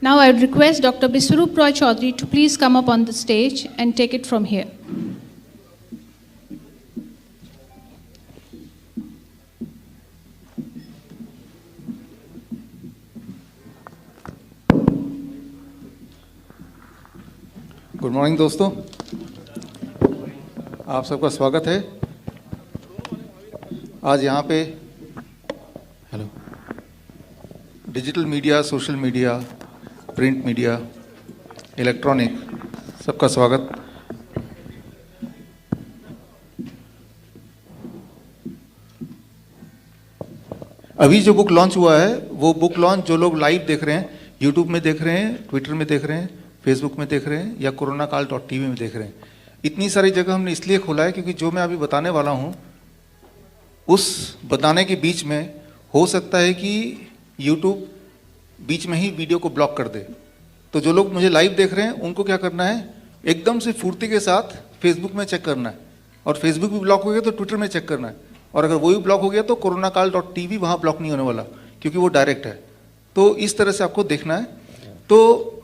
Now I would request Dr. Biswarup Roy Chaudhary to please come up on the stage and take it from here. Good morning दोस्तों, आप सबका स्वागत है। आज यहाँ पे digital media, social media, print media, electronic, सबका स्वागत। अभी जो बुक लॉन्च हुआ है वो बुक लॉन्च जो लोग लाइव देख रहे हैं, यूट्यूब में देख रहे हैं, ट्विटर में देख रहे हैं, फेसबुक में देख रहे हैं या कोरोनाकाल.tv में देख रहे हैं, इतनी सारी जगह हमने इसलिए खोला है क्योंकि जो मैं अभी बताने वाला हूँ उस बताने के बीच में हो सकता है कि यूट्यूब बीच में ही वीडियो को ब्लॉक कर दे। तो जो लोग मुझे लाइव देख रहे हैं उनको क्या करना है, एकदम से फुर्ती के साथ फेसबुक में चेक करना है, और फेसबुक भी ब्लॉक हो गया तो ट्विटर में चेक करना है, और अगर वो भी ब्लॉक हो गया तो कोरोनाकाल.tv वहाँ ब्लॉक नहीं होने वाला क्योंकि वो डायरेक्ट है। तो इस तरह से आपको देखना है। तो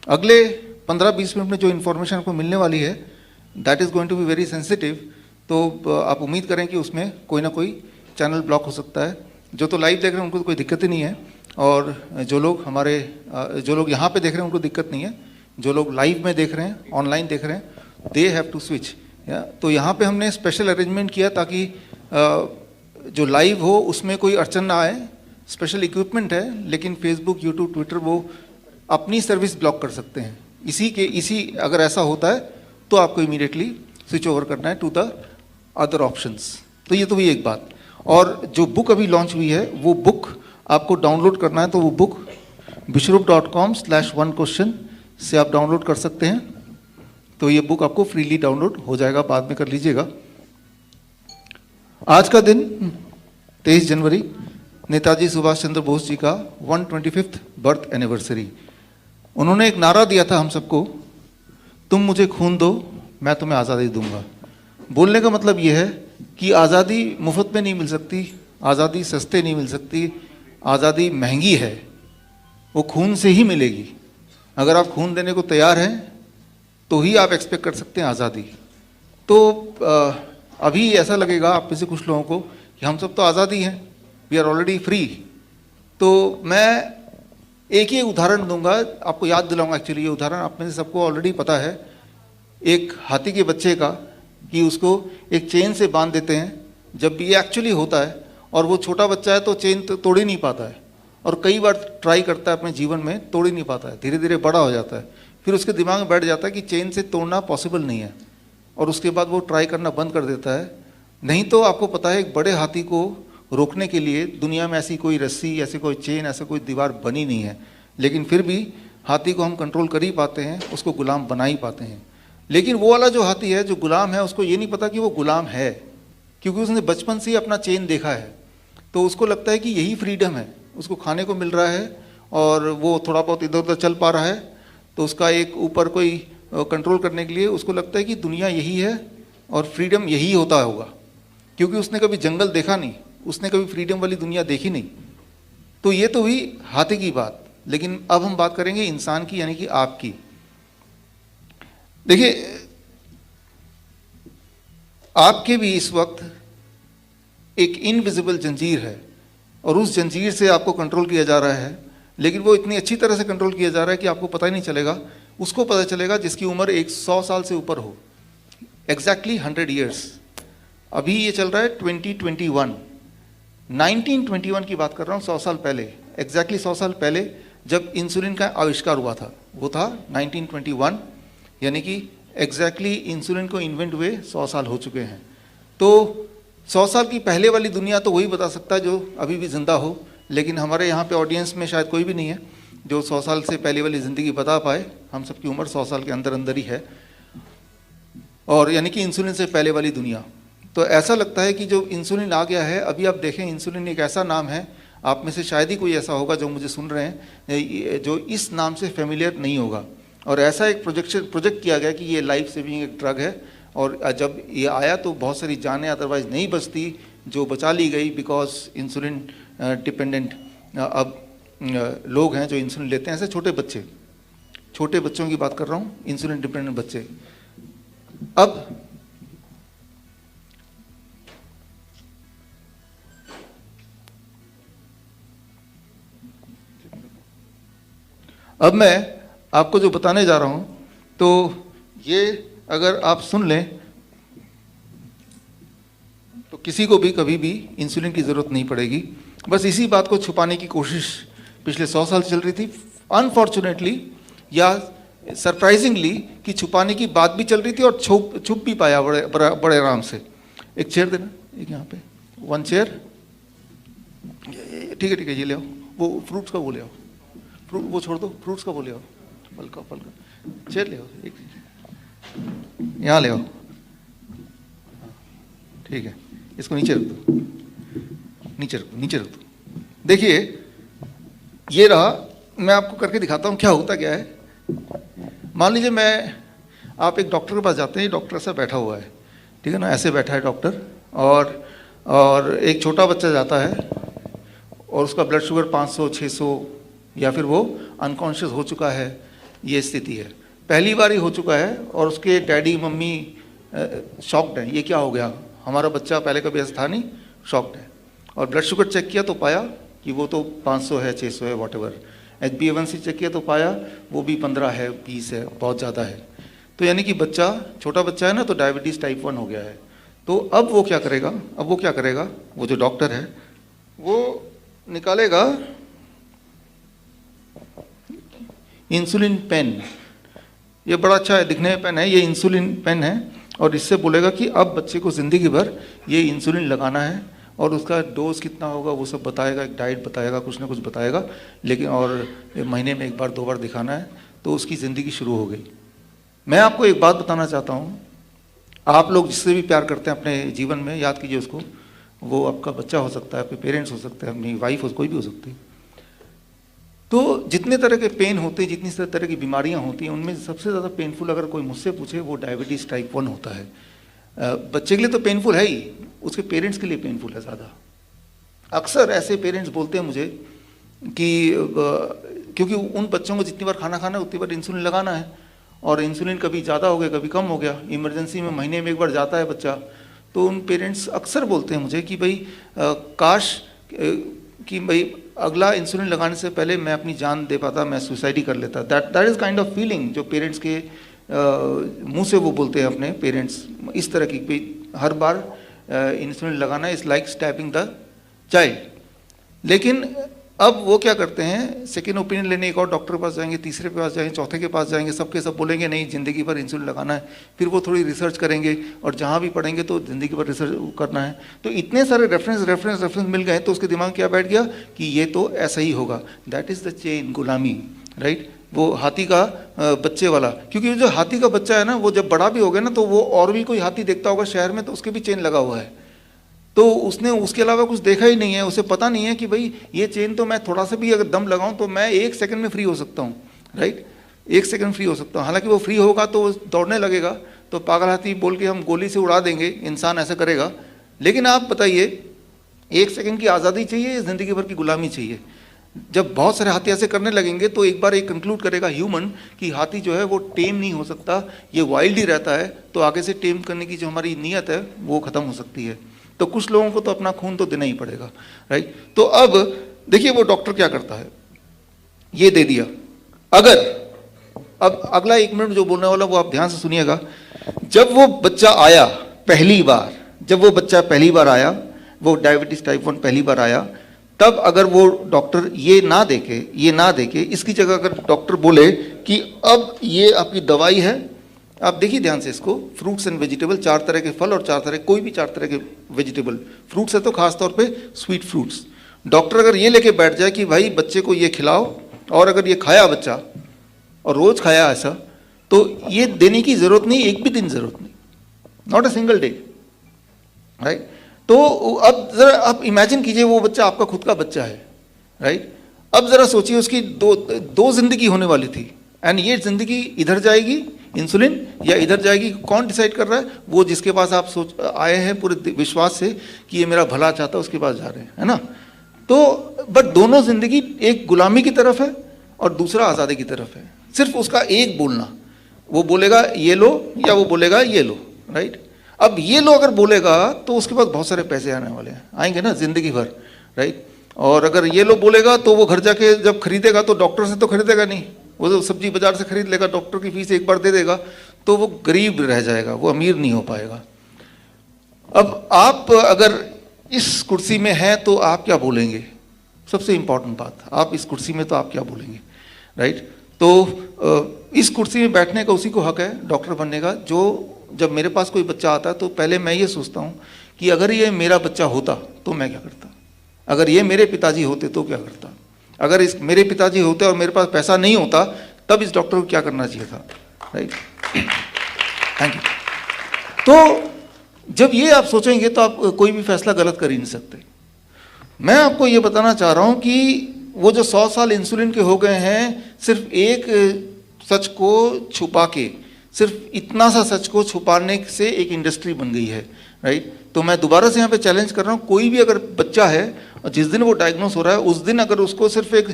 अगले 15-20 मिनट में जो इन्फॉर्मेशन आपको मिलने वाली है that is going to be very sensitive. तो आप उम्मीद करें कि उसमें कोई ना कोई चैनल ब्लॉक हो सकता है। जो तो लाइव देख रहे हैं उनको तो कोई दिक्कत ही नहीं है, और जो लोग यहाँ पे देख रहे हैं उनको दिक्कत नहीं है। जो लोग लाइव में देख रहे हैं, ऑनलाइन देख रहे हैं, दे हैव टू स्विच। तो यहाँ पे हमने स्पेशल अरेंजमेंट किया ताकि जो लाइव हो उसमें कोई अड़चन ना आए। स्पेशल इक्विपमेंट है, लेकिन फेसबुक, यूट्यूब, ट्विटर वो अपनी सर्विस ब्लॉक कर सकते हैं। इसी अगर ऐसा होता है तो आपको इमीडिएटली स्विच ओवर करना है टू द अदर ऑप्शंस। तो ये तो भी एक बात। और जो बुक अभी लॉन्च हुई है वो बुक आपको डाउनलोड करना है, तो वो बुक biswarup.com/1question से आप डाउनलोड कर सकते हैं। तो ये बुक आपको फ्रीली डाउनलोड हो जाएगा, बाद में कर लीजिएगा। आज का दिन 23 जनवरी नेताजी सुभाष चंद्र बोस जी का 125th बर्थ एनिवर्सरी। उन्होंने एक नारा दिया था हम सबको, तुम मुझे खून दो मैं तुम्हें आज़ादी दूंगा। बोलने का मतलब ये है कि आज़ादी मुफ्त में नहीं मिल सकती, आज़ादी सस्ते नहीं मिल सकती, आज़ादी महंगी है, वो खून से ही मिलेगी। अगर आप खून देने को तैयार हैं तो ही आप एक्सपेक्ट कर सकते हैं आज़ादी। तो अभी ऐसा लगेगा आप में से कुछ लोगों को कि हम सब तो आज़ादी हैं, वी आर ऑलरेडी फ्री। तो मैं एक ही उदाहरण दूंगा, आपको याद दिलाऊंगा। एक्चुअली ये उदाहरण आप में से सबको ऑलरेडी पता है, एक हाथी के बच्चे का, कि उसको एक चेन से बांध देते हैं। जब ये एक्चुअली होता है और वो छोटा बच्चा है तो चेन तो तोड़ ही नहीं पाता है, और कई बार ट्राई करता है अपने जीवन में, तोड़ ही नहीं पाता है, धीरे धीरे बड़ा हो जाता है। फिर उसके दिमाग में बैठ जाता है कि चेन से तोड़ना पॉसिबल नहीं है, और उसके बाद वो ट्राई करना बंद कर देता है। नहीं तो आपको पता है एक बड़े हाथी को रोकने के लिए दुनिया में ऐसी कोई रस्सी, ऐसी कोई चेन, ऐसा कोई दीवार बनी नहीं है, लेकिन फिर भी हाथी को हम कंट्रोल कर ही पाते हैं, उसको गुलाम बना ही पाते हैं। लेकिन वो वाला जो हाथी है, जो गुलाम है, उसको ये नहीं पता कि वो गुलाम है, क्योंकि उसने बचपन से ही अपना चेन देखा है। तो उसको लगता है कि यही फ्रीडम है, उसको खाने को मिल रहा है और वो थोड़ा बहुत इधर उधर चल पा रहा है, तो उसका एक ऊपर कोई कंट्रोल करने के लिए उसको लगता है कि दुनिया यही है और फ्रीडम यही होता होगा, क्योंकि उसने कभी जंगल देखा नहीं, उसने कभी फ्रीडम वाली दुनिया देखी नहीं। तो ये तो हुई हाथी की बात। लेकिन अब हम बात करेंगे इंसान की, यानी कि आपकी। देखिए, आपके भी इस वक्त एक इनविजिबल जंजीर है, और उस जंजीर से आपको कंट्रोल किया जा रहा है, लेकिन वो इतनी अच्छी तरह से कंट्रोल किया जा रहा है कि आपको पता ही नहीं चलेगा। उसको पता चलेगा जिसकी उम्र 100 साल से ऊपर हो, एग्जैक्टली 100 ईयर्स। अभी ये चल रहा है 2021, 1921 की बात कर रहा हूँ, 100 साल पहले, एग्जैक्टली 100 साल पहले जब इंसुलिन का आविष्कार हुआ था, वो था 1921, यानी कि एग्जैक्टली इंसुलिन को इन्वेंट हुए 100 साल हो चुके हैं। तो 100 साल की पहले वाली दुनिया तो वही बता सकता है जो अभी भी जिंदा हो, लेकिन हमारे यहाँ पे ऑडियंस में शायद कोई भी नहीं है जो 100 साल से पहले वाली ज़िंदगी बता पाए। हम सबकी उम्र 100 साल के अंदर अंदर ही है, और यानी कि इंसुलिन से पहले वाली दुनिया। तो ऐसा लगता है कि जो इंसुलिन आ गया है, अभी आप देखें, इंसुलिन एक ऐसा नाम है, आप में से शायद ही कोई ऐसा होगा जो मुझे सुन रहे हैं जो इस नाम से फेमिलियर नहीं होगा। और ऐसा एक प्रोजेक्ट किया गया कि ये लाइफ सेविंग एक ड्रग है, और जब ये आया तो बहुत सारी जानें अदरवाइज नहीं बचती, जो बचा ली गई बिकॉज इंसुलिन डिपेंडेंट अब लोग हैं जो इंसुलिन लेते हैं, ऐसे छोटे बच्चों की बात कर रहा हूँ, इंसुलिन डिपेंडेंट बच्चे। अब मैं आपको जो बताने जा रहा हूं, तो ये अगर आप सुन लें तो किसी को भी कभी भी इंसुलिन की जरूरत नहीं पड़ेगी। बस इसी बात को छुपाने की कोशिश पिछले 100 साल चल रही थी, अनफॉर्चुनेटली या सरप्राइजिंगली, कि छुपाने की बात भी चल रही थी और छुप भी पाया बड़े आराम से। एक चेयर देना, एक यहाँ पे 1 चेयर, ठीक है ये ले आओ, वो फ्रूट्स का वो ले आओ, फ्रूट वो छोड़ दो, फ्रूट्स का वो ले आओ, पलका चेयर ले आओ, एक यहाँ ले आओ, ठीक है, इसको नीचे रख दो, नीचे रख दो। देखिए ये रहा, मैं आपको करके दिखाता हूँ क्या होता क्या है। मान लीजिए आप एक डॉक्टर के पास जाते हैं, डॉक्टर ऐसा बैठा हुआ है, ठीक है ना, ऐसे बैठा है डॉक्टर, और एक छोटा बच्चा जाता है और उसका ब्लड शुगर 500 600 या फिर वो अनकॉन्शियस हो चुका है, ये स्थिति है, पहली बार ही हो चुका है, और उसके डैडी मम्मी शॉक्ड हैं, ये क्या हो गया, हमारा बच्चा पहले कभी ऐसा था नहीं, शॉक्ड है। और ब्लड शुगर चेक किया तो पाया कि वो तो 500 है 600 है वॉटेवर, HbA1c चेक किया तो पाया वो भी 15 है 20 है, बहुत ज़्यादा है। तो यानी कि बच्चा, छोटा बच्चा है ना, तो डायबिटीज़ टाइप 1 हो गया है। तो अब वो क्या करेगा, वो जो डॉक्टर है वो निकालेगा इंसुलिन पेन, ये बड़ा अच्छा है, दिखने में पेन है, ये इंसुलिन पेन है, और इससे बोलेगा कि अब बच्चे को ज़िंदगी भर ये इंसुलिन लगाना है, और उसका डोज कितना होगा वो सब बताएगा, एक डाइट बताएगा, कुछ ना कुछ बताएगा, लेकिन और महीने में 1 बार 2 बार दिखाना है, तो उसकी ज़िंदगी शुरू हो गई। मैं आपको एक बात बताना चाहता हूँ, आप लोग जिससे भी प्यार करते हैं अपने जीवन में, याद कीजिए उसको, वो आपका बच्चा हो सकता है, आपके पेरेंट्स हो सकते हैं, अपनी वाइफ हो, कोई भी हो सकती है। तो जितने तरह के पेन होते हैं, जितनी तरह की बीमारियां होती हैं, उनमें सबसे ज़्यादा पेनफुल अगर कोई मुझसे पूछे, वो डायबिटीज़ टाइप 1 होता है। बच्चे के लिए तो पेनफुल है ही, उसके पेरेंट्स के लिए पेनफुल है ज़्यादा। अक्सर ऐसे पेरेंट्स बोलते हैं मुझे कि क्योंकि उन बच्चों को जितनी बार खाना खाना है उतनी बार इंसुलिन लगाना है, और इंसुलिन कभी ज़्यादा हो गया कभी कम हो गया, इमरजेंसी में महीने में 1 बार जाता है बच्चा। तो उन पेरेंट्स अक्सर बोलते हैं मुझे कि भाई काश कि भाई अगला इंसुलिन लगाने से पहले मैं अपनी जान दे पाता, मैं सुसाइड ही कर लेता। That is kind of feeling जो पेरेंट्स के मुंह से वो बोलते हैं अपने पेरेंट्स, इस तरह की हर बार इंसुलिन लगाना is like stabbing the child. लेकिन अब वो क्या करते हैं, सेकेंड ओपिनियन लेने एक और डॉक्टर के पास जाएंगे, तीसरे के पास जाएंगे, चौथे के पास जाएंगे, सबके सब बोलेंगे नहीं ज़िंदगी भर इंसुलिन लगाना है। फिर वो थोड़ी रिसर्च करेंगे, और जहाँ भी पढ़ेंगे तो ज़िंदगी भर रिसर्च करना है। तो इतने सारे रेफरेंस मिल गए, तो उसके दिमाग में क्या बैठ गया कि ये तो ऐसा ही होगा। दैट इज़ द चेन, गुलामी, राइट। वो हाथी का बच्चे वाला, क्योंकि जो हाथी का बच्चा है ना, वो जब बड़ा भी हो गया ना, तो वो और भी कोई हाथी देखता होगा शहर में, तो उसके भी चेन लगा हुआ है, तो उसने उसके अलावा कुछ देखा ही नहीं है, उसे पता नहीं है कि भाई ये चेन तो मैं थोड़ा सा भी अगर दम लगाऊं तो मैं 1 सेकंड में फ्री हो सकता हूं, राइट, 1 सेकंड फ्री हो सकता हूं। हालांकि वो फ्री होगा तो दौड़ने लगेगा, तो पागल हाथी बोल के हम गोली से उड़ा देंगे, इंसान ऐसा करेगा। लेकिन आप बताइए, 1 सेकंड की आज़ादी चाहिए या ज़िंदगी भर की गुलामी चाहिए? जब बहुत सारे हाथी ऐसे करने लगेंगे तो एक बार एक कंक्लूड करेगा ह्यूमन कि हाथी जो है वो टेम नहीं हो सकता, ये वाइल्ड ही रहता है, तो आगे से टेम करने की जो हमारी नीयत है वो ख़त्म हो सकती है। तो कुछ लोगों को तो अपना खून तो देना ही पड़ेगा, राइट। तो अब देखिए वो डॉक्टर क्या करता है, ये दे दिया। अगर अब अगला 1 मिनट जो बोलने वाला वो आप ध्यान से सुनिएगा। जब वो बच्चा आया पहली बार आया, वो डायबिटीज टाइप 1 पहली बार आया, तब अगर वो डॉक्टर ये ना देके इसकी जगह अगर डॉक्टर बोले कि अब ये आपकी दवाई है, आप देखिए ध्यान से इसको, फ्रूट्स एंड वेजिटेबल, 4 तरह के फल और 4 तरह, कोई भी 4 तरह के वेजिटेबल, फ्रूट्स है तो खासतौर पे स्वीट फ्रूट्स। डॉक्टर अगर ये लेके बैठ जाए कि भाई बच्चे को ये खिलाओ, और अगर ये खाया बच्चा और रोज खाया ऐसा, तो ये देने की जरूरत नहीं, एक भी दिन जरूरत नहीं, not a single day, right. तो अब जरा आप इमेजिन कीजिए वो बच्चा आपका खुद का बच्चा है, राइट। अब जरा सोचिए उसकी दो जिंदगी होने वाली थी, एंड ये जिंदगी इधर जाएगी इंसुलिन या इधर जाएगी, कौन डिसाइड कर रहा है? वो जिसके पास आप आए हैं पूरे विश्वास से कि ये मेरा भला चाहता है, उसके पास जा रहे हैं, है ना। तो बट दोनों जिंदगी, एक गुलामी की तरफ है और दूसरा आज़ादी की तरफ है। सिर्फ उसका एक बोलना, वो बोलेगा ये लो या वो बोलेगा ये लो, राइट। अब ये लो अगर बोलेगा तो उसके पास बहुत सारे पैसे आने वाले हैं, आएंगे ना जिंदगी भर, राइट। और अगर ये लो बोलेगा तो वो घर जाके जब खरीदेगा तो डॉक्टर से तो खरीदेगा नहीं, वो तो सब्जी बाजार से खरीद लेगा, डॉक्टर की फीस एक बार दे देगा, तो वो गरीब रह जाएगा, वो अमीर नहीं हो पाएगा। अब आप अगर इस कुर्सी में हैं तो आप क्या बोलेंगे? सबसे इंपॉर्टेंट बात, आप इस कुर्सी में तो आप क्या बोलेंगे, राइट। तो इस कुर्सी में बैठने का उसी को हक है डॉक्टर बनने का, जो जब मेरे पास कोई बच्चा आता है तो पहले मैं ये सोचता हूँ कि अगर ये मेरा बच्चा होता तो मैं क्या करता, अगर ये मेरे पिताजी होते तो क्या करता, अगर इस मेरे पिताजी होते और मेरे पास पैसा नहीं होता तब इस डॉक्टर को क्या करना चाहिए था, राइट। Thank you. तो जब ये आप सोचेंगे तो आप कोई भी फैसला गलत कर ही नहीं सकते। मैं आपको ये बताना चाह रहा हूँ कि वो जो 100 साल इंसुलिन के हो गए हैं, सिर्फ एक सच को छुपा के, सिर्फ इतना सा सच को छुपाने से एक इंडस्ट्री बन गई है, राइट। तो मैं दोबारा से यहाँ पे चैलेंज कर रहा हूँ, कोई भी अगर बच्चा है और जिस दिन वो डायग्नोस हो रहा है उस दिन अगर उसको सिर्फ एक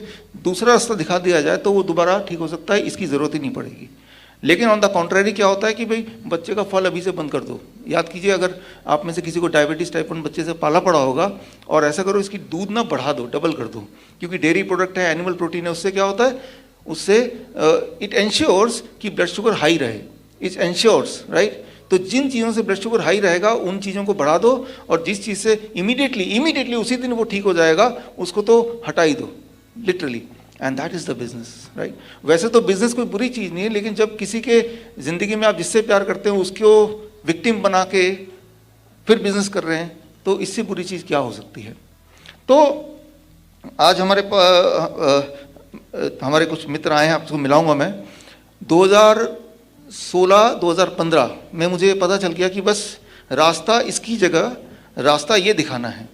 दूसरा रास्ता दिखा दिया जाए तो वो दोबारा ठीक हो सकता है, इसकी ज़रूरत ही नहीं पड़ेगी। लेकिन ऑन द कॉन्ट्रेरी क्या होता है कि भाई बच्चे का फल अभी से बंद कर दो। याद कीजिए, अगर आप में से किसी को डायबिटीज़ टाइप 1 बच्चे से पाला पड़ा होगा और ऐसा करो इसकी दूध ना बढ़ा दो, डबल कर दो, क्योंकि डेयरी प्रोडक्ट है, एनिमल प्रोटीन है, उससे क्या होता है, उससे इट एंश्योर्स कि ब्लड शुगर हाई रहे, इट एंश्योर्स, राइट। तो जिन चीज़ों से ब्लड शुगर हाई रहेगा उन चीज़ों को बढ़ा दो, और जिस चीज़ से इमीडिएटली उसी दिन वो ठीक हो जाएगा उसको तो हटा ही दो, literally. And that is the business, right. वैसे तो बिजनेस कोई बुरी चीज़ नहीं है, लेकिन जब किसी के ज़िंदगी में आप जिससे प्यार करते हैं उसको विक्टिम बना के फिर बिजनेस कर रहे हैं तो इससे बुरी चीज़ क्या हो सकती है। तो आज हमारे कुछ मित्र आए हैं, आपको मिलाऊंगा मैं। 2016-2015 में मुझे पता चल गया कि बस रास्ता इसकी जगह रास्ता ये दिखाना है,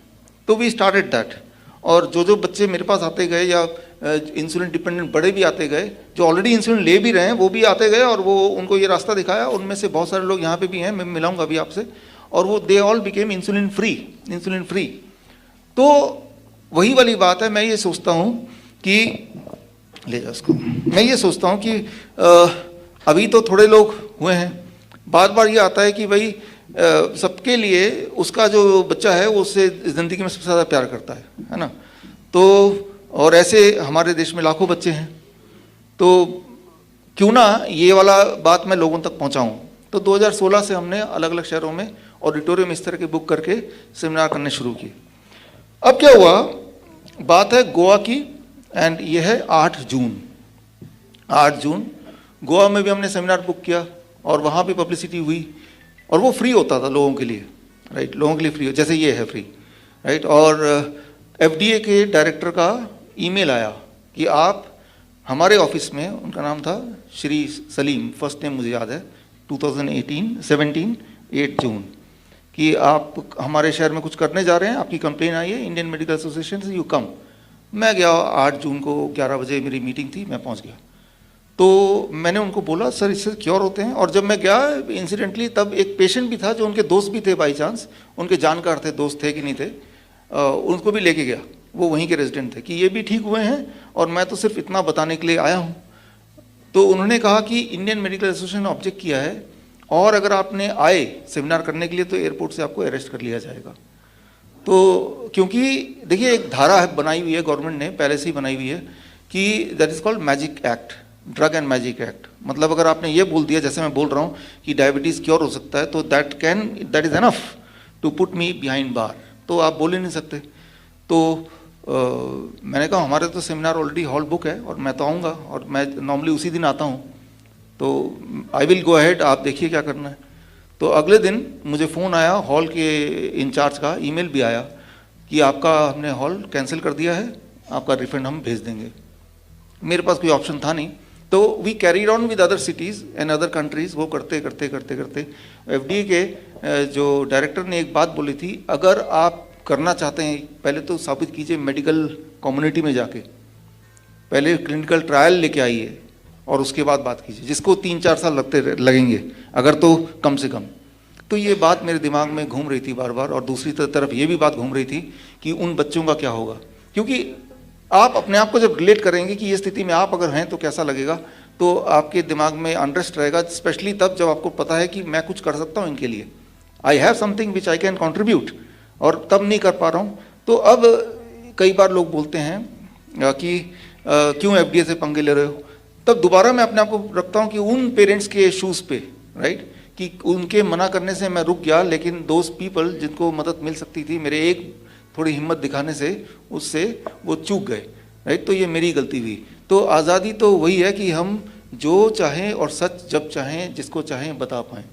तो वी स्टार्टेड दैट। और जो बच्चे मेरे पास आते गए या इंसुलिन डिपेंडेंट बड़े भी आते गए, जो ऑलरेडी इंसुलिन ले भी रहे हैं वो भी आते गए और वो उनको ये रास्ता दिखाया। उनमें से बहुत सारे लोग यहाँ पे भी हैं, मैं मिलाऊंगा अभी आपसे, और वो they all became insulin free. तो वही वाली बात है, मैं ये सोचता हूँ कि ले जाओ उसको, मैं ये सोचता हूँ कि अभी तो थोड़े लोग हुए हैं, बार बार ये आता है कि भाई सबके लिए उसका जो बच्चा है वो उससे ज़िंदगी में सबसे ज़्यादा प्यार करता है ना। तो और ऐसे हमारे देश में लाखों बच्चे हैं, तो क्यों ना ये वाला बात मैं लोगों तक पहुंचाऊं। तो 2016 से हमने अलग अलग शहरों में ऑडिटोरियम इस तरह के बुक करके सेमिनार करने शुरू किए। अब क्या हुआ, बात है गोवा की, एंड ये है 8 जून गोवा में भी हमने सेमिनार बुक किया और वहाँ भी पब्लिसिटी हुई, और वो फ्री होता था लोगों के लिए, राइट, लोगों के लिए फ्री, जैसे ये है फ्री, राइट। और FDA के डायरेक्टर का ईमेल आया कि आप हमारे ऑफिस में, उनका नाम था श्री सलीम, फर्स्ट नेम मुझे याद है, 2017 8 जून, कि आप हमारे शहर में कुछ करने जा रहे हैं, आपकी कंप्लेन आई है इंडियन मेडिकल एसोसिएशन से, यू कम। मैं गया, 8 जून को 11 बजे मेरी मीटिंग थी, मैं पहुंच गया। तो मैंने उनको बोला सर इससे क्योर होते हैं, और जब मैं गया इंसिडेंटली तब एक पेशेंट भी था जो उनके दोस्त भी थे, बाई चांस उनके जानकार थे, दोस्त थे कि नहीं थे, उनको भी लेके गया, वो वहीं के रेजिडेंट थे, कि ये भी ठीक हुए हैं और मैं तो सिर्फ इतना बताने के लिए आया हूँ। तो उन्होंने कहा कि इंडियन मेडिकल एसोसिएशन ने ऑब्जेक्ट किया है, और अगर आपने आए सेमिनार करने के लिए तो एयरपोर्ट से आपको अरेस्ट कर लिया जाएगा। तो क्योंकि देखिए एक धारा है बनाई हुई है, गवर्नमेंट ने पहले से ही बनाई हुई है कि that is called magic act, drug and magic act. मतलब अगर आपने ये बोल दिया, जैसे मैं बोल रहा हूँ कि डायबिटीज़ क्योर हो सकता है, तो that is enough to put me behind bar, तो आप बोल ही नहीं सकते। तो मैंने कहा हमारे तो सेमिनार ऑलरेडी हॉल बुक है और मैं तो आऊँगा, और मैं नॉर्मली उसी दिन आता हूँ, तो आई विल गो अहेड, आप देखिए क्या करना है। तो अगले दिन मुझे फ़ोन आया हॉल के इंचार्ज का, ईमेल भी आया कि आपका हमने हॉल कैंसिल कर दिया है, आपका रिफंड हम भेज देंगे। मेरे पास कोई ऑप्शन था नहीं, तो we carried on with other cities and other countries. वो करते करते करते करते FDA के जो डायरेक्टर ने एक बात बोली थी, अगर आप करना चाहते हैं पहले तो साबित कीजिए मेडिकल कम्युनिटी में जाके, पहले क्लिनिकल ट्रायल लेके आइए और उसके बाद बात कीजिए, जिसको 3-4 साल लगेंगे अगर तो कम से कम। तो ये बात मेरे दिमाग में घूम रही थी बार बार, और दूसरी तरफ ये भी बात घूम रही थी कि उन बच्चों का क्या होगा क्योंकि आप अपने आप को जब रिलेट करेंगे कि ये स्थिति में आप अगर हैं तो कैसा लगेगा, तो आपके दिमाग में अनरेस्ट रहेगा, स्पेशली तब जब आपको पता है कि मैं कुछ कर सकता हूँ इनके लिए, I have something which I can contribute, और तब नहीं कर पा रहा हूँ। तो अब कई बार लोग बोलते हैं कि क्यों FDA से पंगे ले रहे हो, तब दोबारा मैं अपने आप को रखता हूँ कि उन पेरेंट्स के शूज़ पे, राइट, कि उनके मना करने से मैं रुक गया, लेकिन दोज पीपल जिनको मदद मिल सकती थी, मेरे एक थोड़ी हिम्मत दिखाने से उससे वो चूक गए, राइट। तो ये मेरी गलती हुई। तो आज़ादी तो वही है कि हम जो चाहें और सच जब चाहें जिसको चाहें बता पाएँ,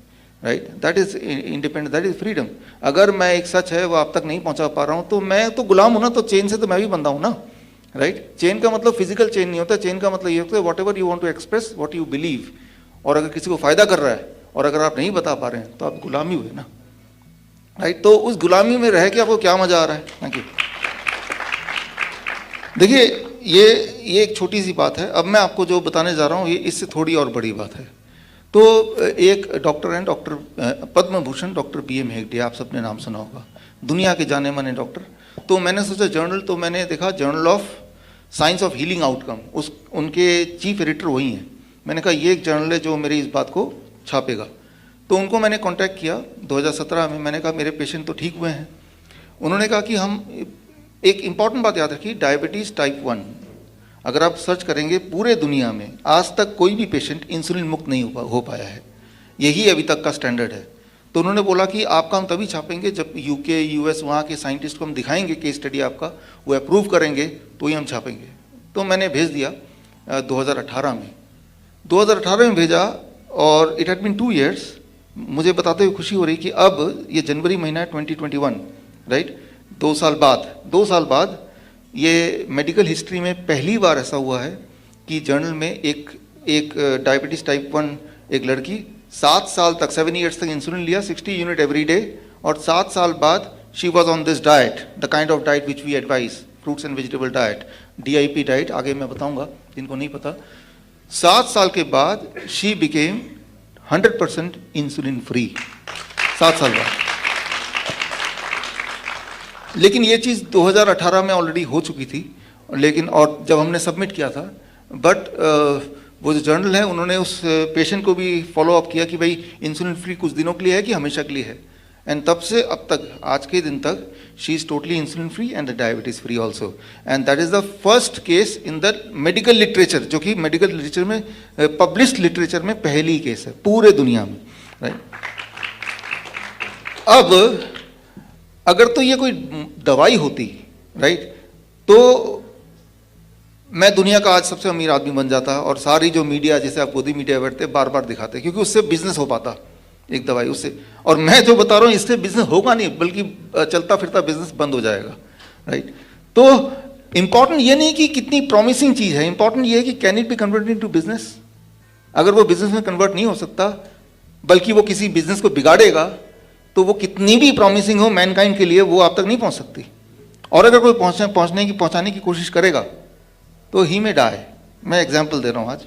right, that is independent, that is freedom. अगर मैं एक सच है वो आप तक नहीं पहुंचा पा रहा हूं तो मैं तो गुलाम हूं ना, तो चेन से तो मैं भी बंधा हूं ना, राइट। चेन का मतलब फिजिकल चेन नहीं होता, चेन का मतलब ये होता है whatever you want to express, what you believe, और अगर किसी को फायदा कर रहा है और अगर आप नहीं बता पा रहे हैं तो आप गुलामी हुए ना, राइट। तो उस गुलामी में रह के आपको क्या मजा आ रहा है? Thank you. देखिए ये एक छोटी सी बात है, अब मैं आपको जो बताने जा रहा हूँ ये इससे थोड़ी और बड़ी बात है। तो एक डॉक्टर हैं, doctor Padma Bhushan doctor BM Hegde, आप सबने नाम सुना होगा, दुनिया के जाने माने डॉक्टर। तो मैंने सोचा जर्नल, तो मैंने देखा journal of science of healing outcome, उस उनके चीफ एडिटर वही हैं। मैंने कहा ये एक जर्नल है जो मेरी इस बात को छापेगा। तो उनको मैंने कांटेक्ट किया 2017 में, मैंने कहा मेरे पेशेंट तो ठीक हुए हैं। उन्होंने कहा कि हम, एक इम्पॉर्टेंट बात याद रखिए, डायबिटीज़ टाइप 1 अगर आप सर्च करेंगे पूरे दुनिया में आज तक कोई भी पेशेंट इंसुलिन मुक्त नहीं हो पाया है, यही अभी तक का स्टैंडर्ड है। तो उन्होंने बोला कि आपका हम तभी छापेंगे जब UK US वहाँ के साइंटिस्ट को हम दिखाएंगे केस स्टडी आपका, वो अप्रूव करेंगे तो ही हम छापेंगे। तो मैंने भेज दिया 2018 में, 2018 में भेजा, और इट हैड बीन 2 years। मुझे बताते हुए खुशी हो रही कि अब ये जनवरी महीना है 2021, राइट, 2 साल बाद ये मेडिकल हिस्ट्री में पहली बार ऐसा हुआ है कि जर्नल में एक डायबिटीज़ टाइप 1 एक लड़की 7 साल तक 7 years तक इंसुलिन लिया 60 यूनिट एवरी डे, और 7 साल बाद she was on this diet, the kind of diet which we advise, fruits and vegetable diet, DIP diet, आगे मैं बताऊंगा जिनको नहीं पता। 7 साल के बाद शी बिकेम 100% इंसुलिन फ्री, 7 साल बाद। लेकिन ये चीज़ 2018 में ऑलरेडी हो चुकी थी, लेकिन और जब हमने सबमिट किया था, बट वो जो जर्नल है उन्होंने उस पेशेंट को भी फॉलो अप किया कि भाई इंसुलिन फ्री कुछ दिनों के लिए है कि हमेशा के लिए है, एंड तब से अब तक आज के दिन तक she is totally insulin free and diabetes free also, and that is the first case in the medical literature, जो कि मेडिकल लिटरेचर में पब्लिश्ड लिटरेचर में पहली केस है पूरे दुनिया में, राइट। अब अगर तो ये कोई दवाई होती, राइट, तो मैं दुनिया का आज सबसे अमीर आदमी बन जाता, और सारी जो मीडिया, जैसे आप गोदी मीडिया बैठते बार बार दिखाते, क्योंकि उससे बिजनेस हो पाता एक दवाई उससे। और मैं जो बता रहा हूँ इससे बिजनेस होगा नहीं, बल्कि चलता फिरता बिजनेस बंद हो जाएगा, राइट। तो इंपॉर्टेंट ये नहीं कि कितनी प्रॉमिसिंग चीज़ है, इंपॉर्टेंट ये है कि can it be converted into business. अगर वो बिजनेस में कन्वर्ट नहीं हो सकता, बल्कि वो किसी बिजनेस को बिगाड़ेगा, तो वो कितनी भी प्रॉमिसिंग हो मैनकाइंड के लिए, वो आप तक नहीं पहुंच सकती। और अगर कोई पहुंचाने की कोशिश करेगा तो ही में डाई। मैं एग्जांपल दे रहा हूं आज।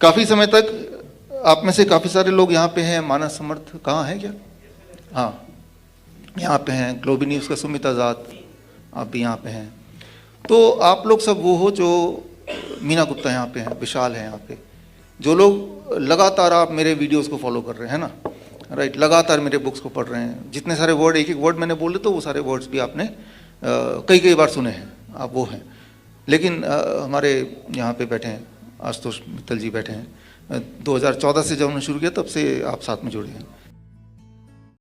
काफ़ी समय तक आप में से काफ़ी सारे लोग यहाँ पे हैं, मानस समर्थ कहाँ है क्या? हाँ, यहाँ पे हैं, ग्लोबी न्यूज़ का सुमित आज़ाद, आप भी यहाँ पे हैं। तो आप लोग सब वो हो जो, मीना गुप्ता यहाँ पे हैं, विशाल है यहाँ पे, जो लोग लगातार आप मेरे वीडियोस को फॉलो कर रहे हैं ना, राइट, लगातार मेरे बुक्स को पढ़ रहे हैं। जितने सारे वर्ड, एक एक वर्ड मैंने बोले तो वो सारे वर्ड्स भी आपने कई बार सुने हैं, आप वो हैं। लेकिन हमारे यहाँ पे बैठे हैं आशुतोष मित्तल जी बैठे हैं, 2014 से जब हमने शुरू किया तब से आप साथ में जुड़े हैं।